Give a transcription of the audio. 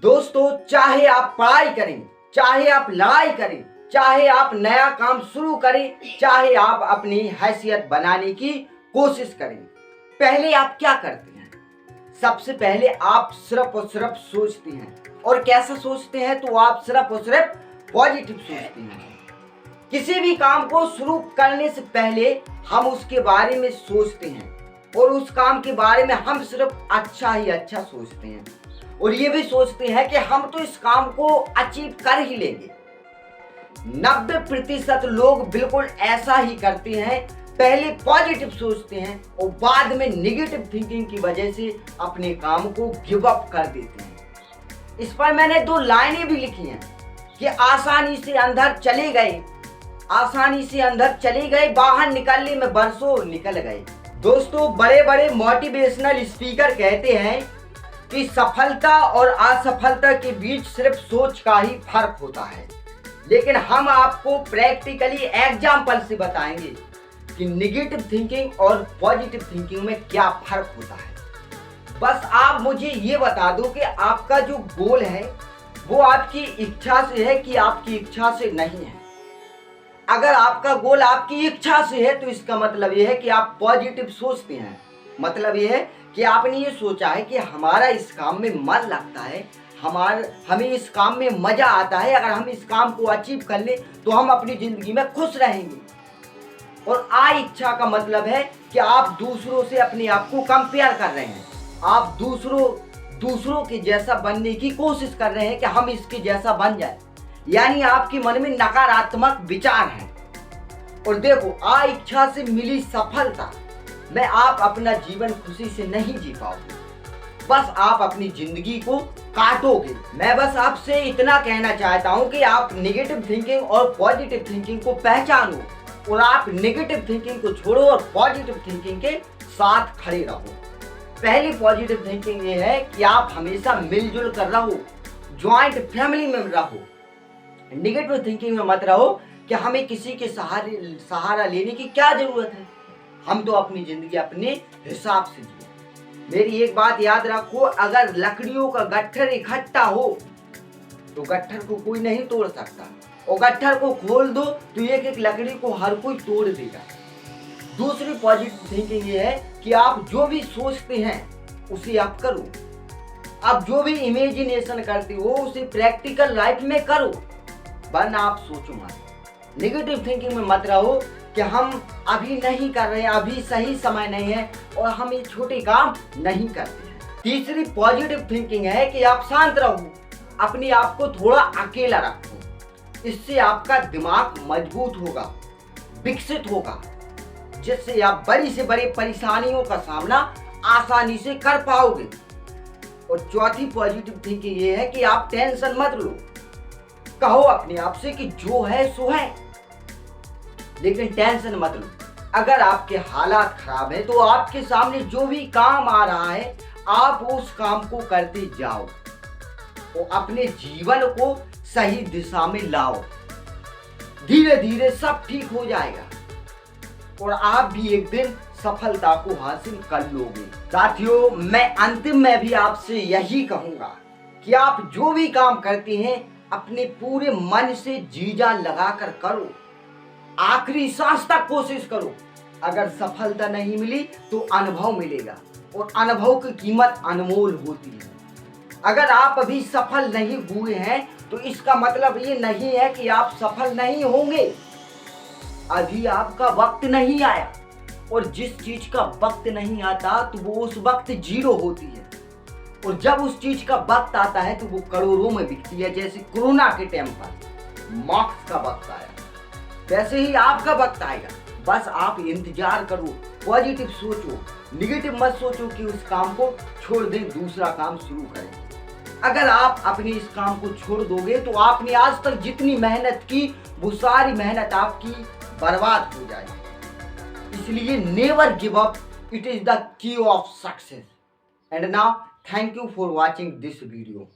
दोस्तों, चाहे आप पढ़ाई करें, चाहे आप लड़ाई करें, चाहे आप नया काम शुरू करें, चाहे आप अपनी हैसियत बनाने की कोशिश करें, पहले आप क्या करते हैं? सबसे पहले आप सिर्फ और सिर्फ सोचते हैं। और कैसा सोचते हैं? तो आप सिर्फ और सिर्फ पॉजिटिव सोचते हैं। किसी भी काम को शुरू करने से पहले हम उसके बारे में सोचते हैं और उस काम के बारे में हम सिर्फ अच्छा ही अच्छा सोचते हैं और ये भी सोचते हैं कि हम तो इस काम को अचीव कर ही लेंगे। 90% लोग बिल्कुल ऐसा ही करते हैं, पहले पॉजिटिव सोचते हैं और बाद में नेगेटिव थिंकिंग की वजह से अपने काम को गिव अप कर देते हैं। इस पर मैंने 2 लाइनें भी लिखी हैं कि आसानी से अंदर चले गए, बाहर निकलने में बरसों निकल गए। दोस्तों, बड़े बड़े मोटिवेशनल स्पीकर कहते हैं कि सफलता और असफलता के बीच सिर्फ सोच का ही फर्क होता है, लेकिन हम आपको प्रैक्टिकली एग्जाम्पल से बताएंगे कि निगेटिव थिंकिंग और पॉजिटिव थिंकिंग में क्या फर्क होता है। बस आप मुझे ये बता दो कि आपका जो गोल है वो आपकी इच्छा से है कि आपकी इच्छा से नहीं है। अगर आपका गोल आपकी इच्छा से है तो इसका मतलब ये है कि आप पॉजिटिव सोचते हैं। मतलब ये है कि आपने ये सोचा है कि हमारा इस काम में मन लगता है, हमें इस काम में मजा आता है, अगर हम इस काम को अचीव कर लें तो हम अपनी जिंदगी में खुश रहेंगे। और इच्छा का मतलब है कि आप दूसरों से अपने आप को कंपेयर कर रहे हैं, आप दूसरों के जैसा बनने की कोशिश कर रहे हैं कि हम इसके जैसा बन जाए, यानी आपके मन में नकारात्मक विचार है। और देखो, इच्छा से मिली सफलता में आप अपना जीवन खुशी से नहीं जी पाओगे, बस आप अपनी जिंदगी को काटोगे। मैं बस आपसे इतना कहना चाहता हूं कि आप नेगेटिव थिंकिंग और पॉजिटिव थिंकिंग को पहचानो और आप नेगेटिव थिंकिंग को छोड़ो और पॉजिटिव थिंकिंग के साथ खड़े रहो। पहली पॉजिटिव थिंकिंग ये है कि आप हमेशा मिलजुल कर रहो, ज्वाइंट फैमिली में रहो। नेगेटिव थिंकिंग में मत रहो कि हमें किसी के सहारा लेने की क्या जरूरत है, हम तो अपनी जिंदगी अपने हिसाब से जिए। मेरी एक बात याद रखो, अगर लकड़ियों का गट्ठर इकट्ठा हो तो गट्ठर को कोई नहीं तोड़ सकता, और गट्ठर को खोल दो तो एक एक लकड़ी को हर कोई तोड़ देगा। दूसरी पॉजिटिव थिंकिंग ये है कि आप जो भी सोचते हैं उसे आप करो, आप जो भी इमेजिनेशन करते हो उसे प्रैक्टिकल लाइफ में करो, वरना आप सोचो मत। नेगेटिव थिंकिंग में मत रहो कि हम अभी नहीं कर रहे हैं, अभी सही समय नहीं है और हम ये छोटे काम नहीं करते हैं। तीसरी पॉजिटिव थिंकिंग है कि आप शांत रहो, अपने आप को थोड़ा अकेला रखो, इससे आपका दिमाग मजबूत होगा, विकसित होगा, जिससे आप बड़ी से बड़ी परेशानियों का सामना आसानी से कर पाओगे। और चौथी पॉजिटिव थिंकिंग ये है कि आप टेंशन मत लो, कहो अपने आप से कि जो है सो है, लेकिन टेंशन मत लो। अगर आपके हालात खराब है तो आपके सामने जो भी काम आ रहा है आप उस काम को करते जाओ और अपने जीवन को सही दिशा में लाओ। धीरे धीरे सब ठीक हो जाएगा और आप भी एक दिन सफलता को हासिल कर लोगे। साथियों, मैं अंतिम में भी आपसे यही कहूंगा कि आप जो भी काम करते हैं अपने पूरे मन से जी जान लगाकर करो, आखिरी सांस तक कोशिश करो। अगर सफलता नहीं मिली तो अनुभव मिलेगा और अनुभव की कीमत अनमोल होती है। अगर आप अभी सफल नहीं हुए हैं तो इसका मतलब ये नहीं है कि आप सफल नहीं होंगे, अभी आपका वक्त नहीं आया। और जिस चीज का वक्त नहीं आता तो वो उस वक्त 0 होती है, और जब उस चीज का वक्त आता है तो वो करोड़ों में बिकती है। जैसे कोरोना के टाइम पर मास्क का वक्त आया, वैसे ही आपका वक्त आएगा। बस आप इंतजार करो, पॉजिटिव सोचो, निगेटिव मत सोचो कि उस काम को छोड़ दें, दूसरा काम शुरू करें। अगर आप अपने इस काम को छोड़ दोगे तो आपने आज तक जितनी मेहनत की वो सारी मेहनत आपकी बर्बाद हो जाएगी। इसलिए never give up, it is the key of success. And now thank you for watching this video.